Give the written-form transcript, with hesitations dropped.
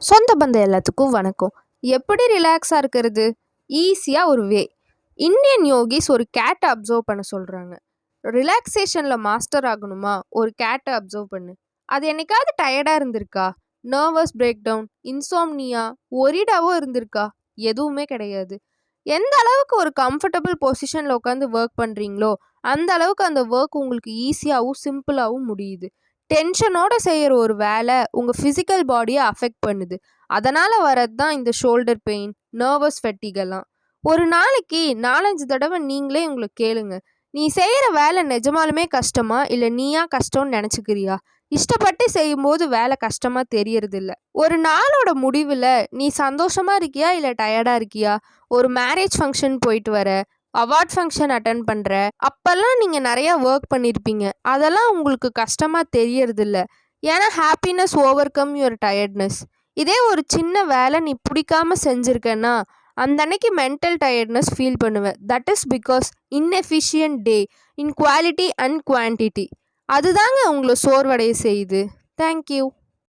சொந்த பந்தம் எல்லாத்துக்கும் வணக்கம். எப்படி ரிலாக்ஸாக இருக்கிறது? ஈஸியாக ஒரு வே. இந்தியன் யோகிஸ் ஒரு கேட்டை அப்சர்வ் பண்ண சொல்கிறாங்க. ரிலாக்ஸேஷனில் மாஸ்டர் ஆகணுமா? ஒரு கேட்டை அப்சர்வ் பண்ணு. அது என்னைக்காவது டயர்டாக இருந்திருக்கா? நர்வஸ் பிரேக் டவுன், இன்சோம்னியா, ஒரிடாவோ இருந்திருக்கா? எதுவுமே கிடையாது. எந்த அளவுக்கு ஒரு கம்ஃபர்டபுள் பொசிஷனில் உட்காந்து ஒர்க் பண்ணுறீங்களோ அந்த அளவுக்கு அந்த ஒர்க் உங்களுக்கு ஈஸியாகவும் சிம்பிளாகவும் முடியுது. டென்ஷனோட செய்கிற ஒரு வேலை உங்கள் ஃபிசிக்கல் பாடியை அஃபெக்ட் பண்ணுது. அதனால் வரது தான் இந்த ஷோல்டர் பெயின், நர்வஸ் ஃபெட்டிகெல்லாம். ஒரு நாளைக்கு 4-5 தடவை நீங்களே உங்களை கேளுங்க, நீ செய்கிற வேலை நிஜமாலுமே கஷ்டமா இல்லை நீயா கஷ்டம்னு நினச்சிக்கிறியா? இஷ்டப்பட்டு செய்யும்போது வேலை கஷ்டமாக தெரியறதில்ல. ஒரு நாளோட முடிவில் நீ சந்தோஷமாக இருக்கியா இல்லை டயர்டாக இருக்கியா? ஒரு மேரேஜ் ஃபங்க்ஷன் போயிட்டு வர, அவார்ட் ஃபங்க்ஷன் அட்டன் பண்ணுற, அப்போல்லாம் நீங்கள் நிறையா ஒர்க் பண்ணியிருப்பீங்க. அதெல்லாம் உங்களுக்கு கஷ்டமாக தெரியறதில்ல. ஏன்னா happiness over come your tiredness. இதே ஒரு சின்ன வேலை நீ பிடிக்காம செஞ்சுருக்கேன்னா அந்த அன்னைக்கு மென்டல் டயர்ட்னஸ் ஃபீல் பண்ணுவேன். That is because inefficient day in quality and quantity. அதுதாங்க உங்களை சோர்வடைய செய்யுது. தேங்க்யூ.